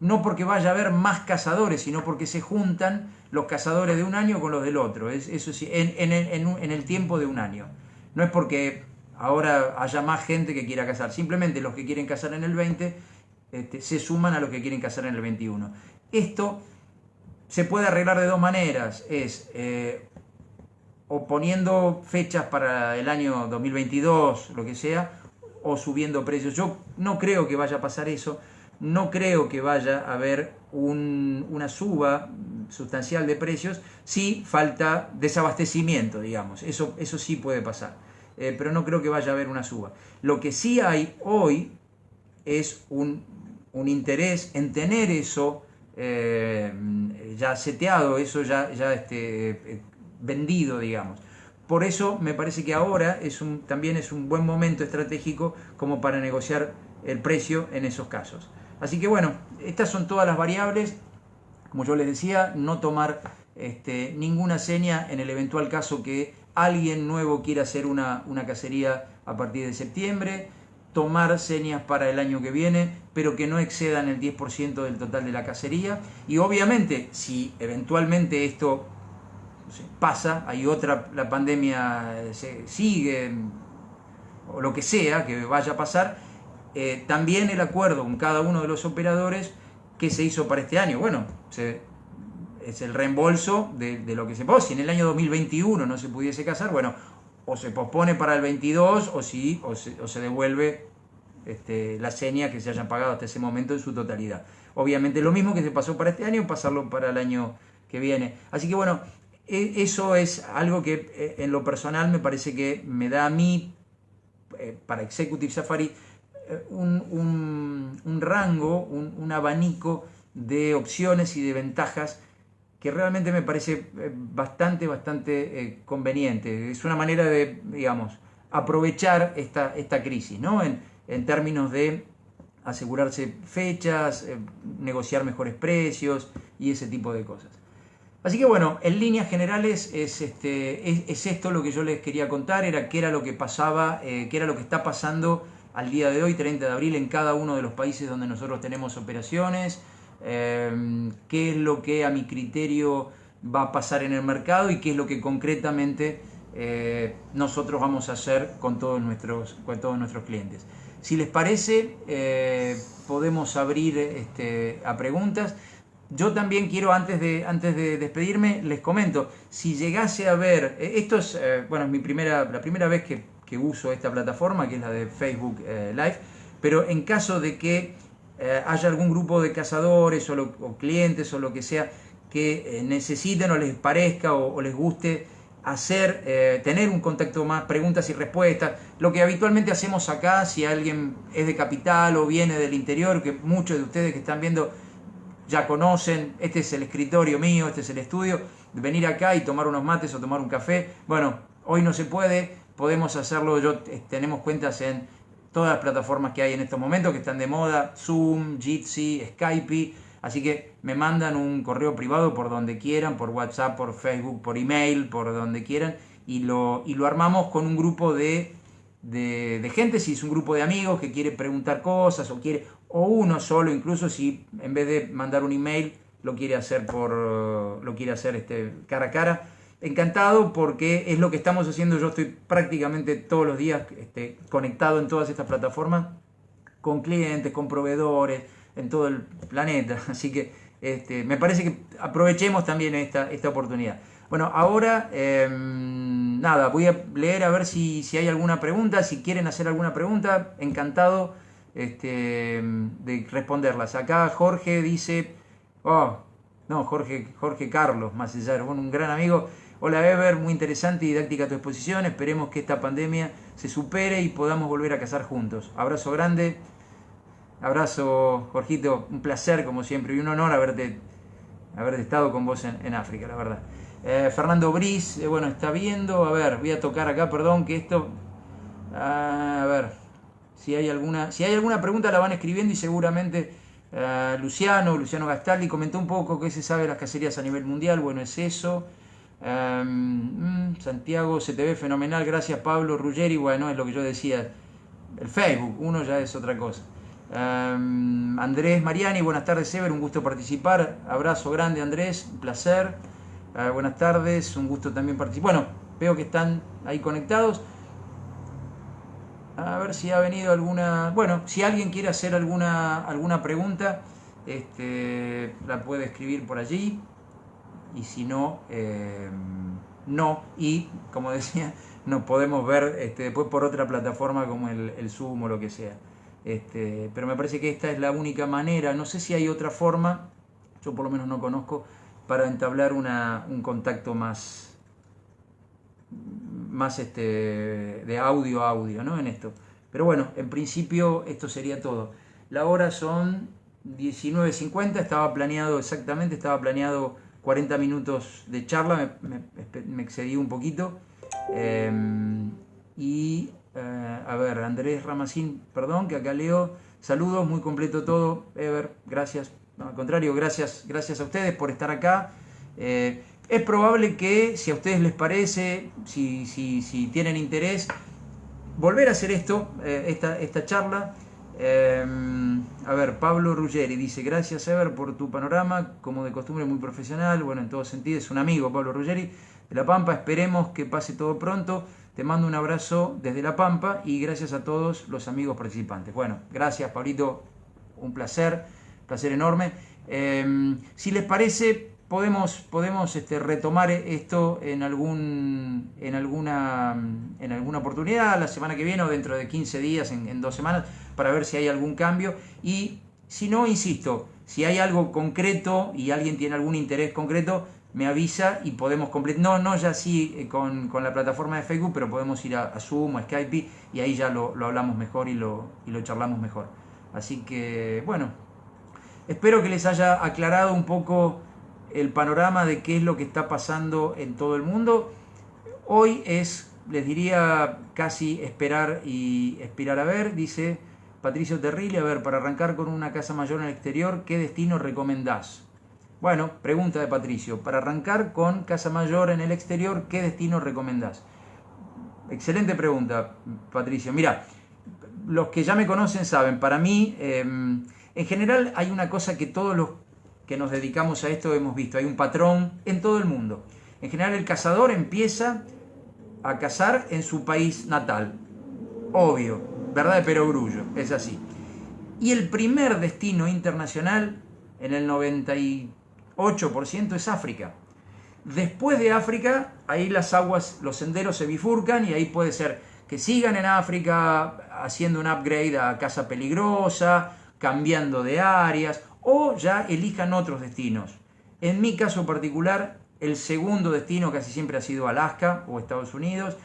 No porque vaya a haber más cazadores, sino porque se juntan los cazadores de un año con los del otro. Eso sí, en el tiempo de un año. No es porque ahora haya más gente que quiera cazar. Simplemente los que quieren cazar en el 20 se suman a los que quieren cazar en el 21. Esto se puede arreglar de dos maneras. O poniendo fechas para el año 2022, lo que sea, o subiendo precios. Yo no creo que vaya a pasar eso. No creo que vaya a haber una suba sustancial de precios. Sí falta desabastecimiento, digamos. Eso sí puede pasar. Pero no creo que vaya a haber una suba. Lo que sí hay hoy es un interés en tener eso ya seteado, eso ya vendido, digamos. Por eso me parece que ahora también es un buen momento estratégico como para negociar el precio en esos casos. Así que bueno, estas son todas las variables. Como yo les decía, no tomar ninguna seña en el eventual caso que alguien nuevo quiera hacer una cacería a partir de septiembre. Tomar señas para el año que viene, pero que no excedan el 10% del total de la cacería. Y obviamente, si eventualmente esto pasa, la pandemia sigue, o lo que sea que vaya a pasar, también el acuerdo con cada uno de los operadores que se hizo para este año. Bueno, es el reembolso de lo que se pagó. Si en el año 2021 no se pudiese cazar, bueno, o se pospone para el 22 o se devuelve la seña que se hayan pagado hasta ese momento en su totalidad. Obviamente lo mismo que se pasó para este año, pasarlo para el año que viene. Así que bueno, eso es algo que en lo personal me parece que me da a mí, para Executive Safari, un rango, un abanico de opciones y de ventajas que realmente me parece bastante conveniente. Es una manera de, digamos, aprovechar esta crisis, ¿no? En términos de asegurarse fechas, negociar mejores precios y ese tipo de cosas. Así que bueno, en líneas generales es esto lo que yo les quería contar, qué era lo que pasaba, qué era lo que está pasando al día de hoy, 30 de abril, en cada uno de los países donde nosotros tenemos operaciones, qué es lo que a mi criterio va a pasar en el mercado y qué es lo que concretamente nosotros vamos a hacer con todos nuestros clientes. Si les parece, podemos abrir a preguntas. Yo también quiero, antes de despedirme, les comento, si llegase a ver, esto es, bueno, es la primera vez que uso esta plataforma, que es la de Facebook Live, pero en caso de que haya algún grupo de cazadores o clientes o lo que sea que necesiten o les parezca o les guste tener un contacto más, preguntas y respuestas, lo que habitualmente hacemos acá, si alguien es de capital o viene del interior, que muchos de ustedes que están viendo ya conocen, este es el escritorio mío, este es el estudio, venir acá y tomar unos mates o tomar un café. Bueno, hoy no se puede, podemos hacerlo, tenemos cuentas en todas las plataformas que hay en estos momentos que están de moda, Zoom, Jitsi, Skype, así que me mandan un correo privado por donde quieran, por WhatsApp, por Facebook, por email, por donde quieran, y lo armamos con un grupo de gente, si es un grupo de amigos que quiere preguntar cosas o uno solo, incluso si en vez de mandar un email lo quiere hacer cara a cara. Encantado, porque es lo que estamos haciendo. Yo estoy prácticamente todos los días conectado en todas estas plataformas con clientes, con proveedores en todo el planeta, así que me parece que aprovechemos también esta oportunidad. Bueno, ahora nada, voy a leer a ver si hay alguna pregunta. Si quieren hacer alguna pregunta, encantado de responderlas. Acá Jorge dice, Jorge Carlos Macellaro, bueno, un gran amigo. Hola Ever, muy interesante y didáctica tu exposición. Esperemos que esta pandemia se supere y podamos volver a cazar juntos. Abrazo grande. Abrazo, Jorgito, un placer como siempre y un honor haber estado con vos en África, la verdad. Fernando Briz, bueno, está viendo. A ver, voy a tocar acá, perdón, que esto... a ver, si hay alguna pregunta la van escribiendo y seguramente Luciano Gastaldi comentó un poco qué se sabe de las cacerías a nivel mundial. Bueno, es eso. Santiago, se te ve fenomenal, gracias Pablo Ruggeri. Bueno, es lo que yo decía, el Facebook, uno ya es otra cosa. Andrés Mariani, buenas tardes Ever, un gusto participar, abrazo grande Andrés, un placer. Buenas tardes, un gusto también participar. Bueno, veo que están ahí conectados. A ver si ha venido alguna... Bueno, si alguien quiere hacer alguna pregunta, la puede escribir por allí. Y si no, no. Y, como decía, nos podemos ver después por otra plataforma como el Zoom o lo que sea. Pero me parece que esta es la única manera. No sé si hay otra forma, yo por lo menos no conozco, para entablar un contacto más de audio a audio, ¿no? En esto. Pero bueno, en principio esto sería todo. La hora son 19:50, estaba planeado 40 minutos de charla, me excedí un poquito. A ver, Andrés Ramacín, perdón, que acá leo. Saludos, muy completo todo. Ever, gracias. No, al contrario, gracias a ustedes por estar acá. Es probable que, si a ustedes les parece, si tienen interés, volver a hacer esta charla. A ver, Pablo Ruggeri dice, gracias Ever por tu panorama, como de costumbre muy profesional, bueno, en todo sentido, es un amigo Pablo Ruggeri de La Pampa, esperemos que pase todo pronto, te mando un abrazo desde La Pampa y gracias a todos los amigos participantes. Bueno, gracias Pablito, un placer enorme. Si les parece, podemos retomar esto en alguna oportunidad, la semana que viene o dentro de 15 días, en 2 semanas, para ver si hay algún cambio. Y si no, insisto, si hay algo concreto y alguien tiene algún interés concreto, me avisa y podemos completar. No ya sí con la plataforma de Facebook, pero podemos ir a Zoom, a Skype, y ahí ya lo hablamos mejor y lo charlamos mejor. Así que, bueno, espero que les haya aclarado un poco el panorama de qué es lo que está pasando en todo el mundo. Hoy es, les diría, casi esperar a ver, dice Patricio Terrile. A ver, para arrancar con una casa mayor en el exterior, ¿qué destino recomendás? Bueno, pregunta de Patricio, para arrancar con casa mayor en el exterior, ¿qué destino recomendás? Excelente pregunta, Patricio. Mira, los que ya me conocen saben, para mí, en general hay una cosa que todos los que nos dedicamos a esto hemos visto, hay un patrón en todo el mundo. En general el cazador empieza a cazar en su país natal, obvio, verdad de perogrullo, es así. Y el primer destino internacional, en el 98%, es África. Después de África, ahí las aguas, los senderos se bifurcan y ahí puede ser que sigan en África haciendo un upgrade a caza peligrosa, cambiando de áreas, o ya elijan otros destinos. En mi caso particular, el segundo destino casi siempre ha sido Alaska o Estados Unidos,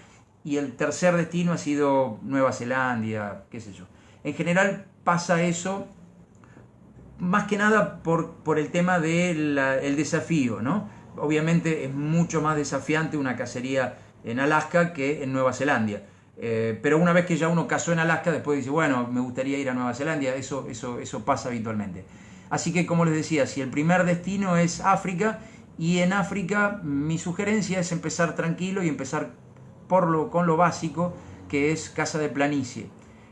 y el tercer destino ha sido Nueva Zelanda, qué sé yo. En general pasa eso, más que nada por el tema del desafío, ¿no? obviamente es mucho más desafiante una cacería en Alaska que en Nueva Zelanda. Pero una vez que ya uno cazó en Alaska, después dice, bueno, me gustaría ir a Nueva Zelanda, eso pasa habitualmente. Así que, como les decía, si el primer destino es África, y en África mi sugerencia es empezar tranquilo y empezar con lo básico, que es casa de planicie.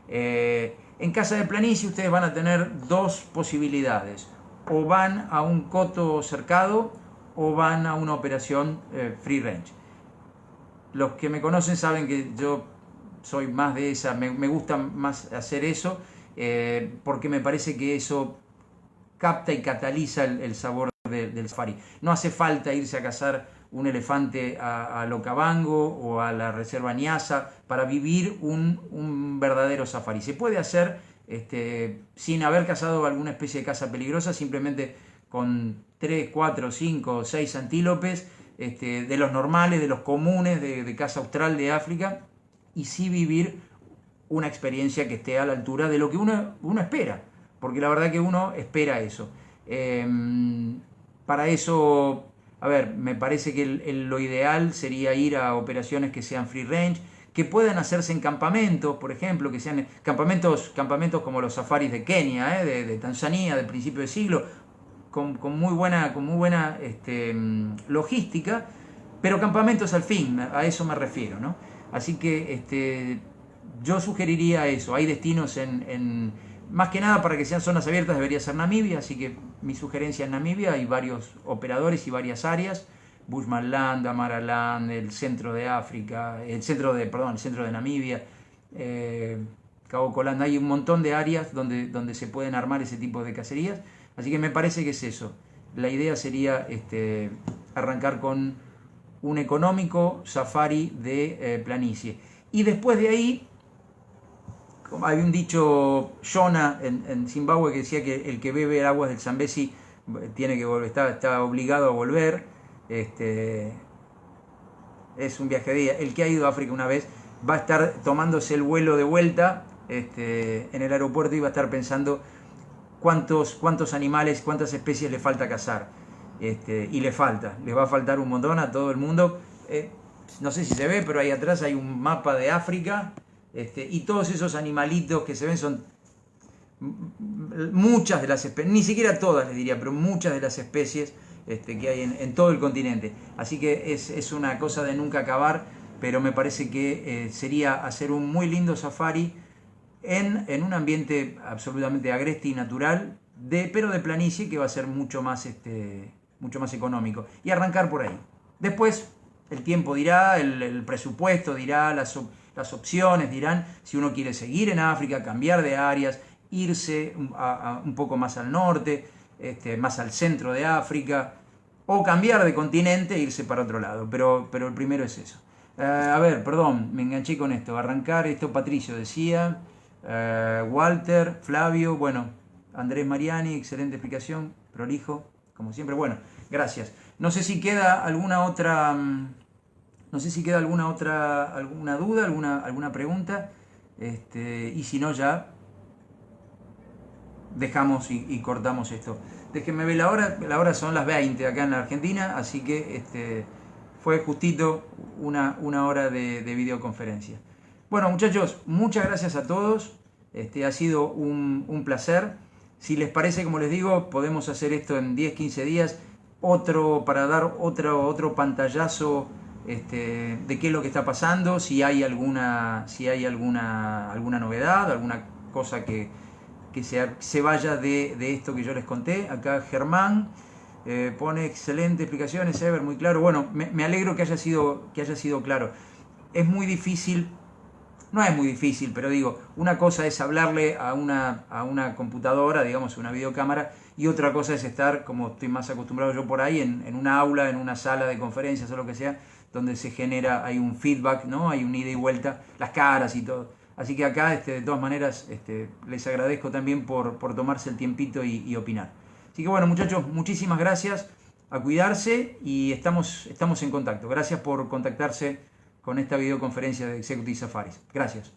En casa de planicie ustedes van a tener dos posibilidades: o van a un coto cercado o van a una operación free range. Los que me conocen saben que yo soy más de esa, me gusta más hacer eso, porque me parece que eso capta y cataliza el sabor del safari. No hace falta irse a cazar un elefante a Locabango o a la reserva Niassa para vivir un verdadero safari. Se puede hacer sin haber cazado alguna especie de caza peligrosa, simplemente con 3, 4, 5, 6 antílopes, de los normales, de los comunes, de caza austral de África, y sí vivir una experiencia que esté a la altura de lo que uno espera, porque la verdad que uno espera eso. Para eso, a ver, me parece que lo ideal sería ir a operaciones que sean free range, que puedan hacerse en campamentos, por ejemplo, que sean campamentos como los safaris de Kenia, de Tanzania, del principio del siglo, con muy buena logística, pero campamentos al fin, a eso me refiero, ¿no? Así que yo sugeriría eso. Hay destinos más que nada para que sean zonas abiertas debería ser Namibia, así que mi sugerencia en Namibia: hay varios operadores y varias áreas: Bushmanland, Damaraland, el centro de África, el centro de Namibia, Cabo Colanda. Hay un montón de áreas donde se pueden armar ese tipo de cacerías, así que me parece que es eso. La idea sería arrancar con un económico safari de planicie, y después de ahí, hay un dicho Shona en Zimbabue que decía que el que bebe aguas del Zambezi tiene que volver, está obligado a volver. Es un viaje de día. El que ha ido a África una vez va a estar tomándose el vuelo de vuelta en el aeropuerto y va a estar pensando cuántos animales, cuántas especies le falta cazar. Y le va a faltar un montón a todo el mundo. No sé si se ve, pero ahí atrás hay un mapa de África. Y todos esos animalitos que se ven son muchas de las especies, ni siquiera todas les diría, pero muchas de las especies que hay en todo el continente. Así que es una cosa de nunca acabar, pero me parece que sería hacer un muy lindo safari en un ambiente absolutamente agreste y natural, pero de planicie, que va a ser mucho más económico. Y arrancar por ahí. Después el tiempo dirá, el presupuesto dirá, las opciones dirán si uno quiere seguir en África, cambiar de áreas, irse un poco más al norte, más al centro de África, o cambiar de continente e irse para otro lado. Pero el primero es eso. A ver, perdón, me enganché con esto. Arrancar, esto Patricio decía, Walter, Flavio, bueno, Andrés Mariani, excelente explicación, prolijo, como siempre. Bueno, gracias. No sé si queda alguna otra... alguna duda, alguna pregunta, y si no, ya dejamos y cortamos esto. Déjenme ver la hora son las 20 acá en la Argentina, así que fue justito una hora de videoconferencia. Bueno, muchachos, muchas gracias a todos, ha sido un placer. Si les parece, como les digo, podemos hacer esto en 10, 15 días, para dar otro pantallazo de qué es lo que está pasando, si hay alguna novedad, alguna cosa que se vaya de esto que yo les conté. Acá Germán pone excelente explicaciones, Ever, muy claro. Bueno, me alegro que haya sido claro. Es muy difícil, no es muy difícil, pero digo, una cosa es hablarle a una computadora, digamos, una videocámara, y otra cosa es estar, como estoy más acostumbrado yo por ahí, en una aula, en una sala de conferencias o lo que sea, donde hay un feedback, ¿no? Hay un ida y vuelta, las caras y todo. Así que acá, de todas maneras, les agradezco también por tomarse el tiempito y opinar. Así que bueno, muchachos, muchísimas gracias, a cuidarse, y estamos en contacto. Gracias por contactarse con esta videoconferencia de Executive Safaris. Gracias.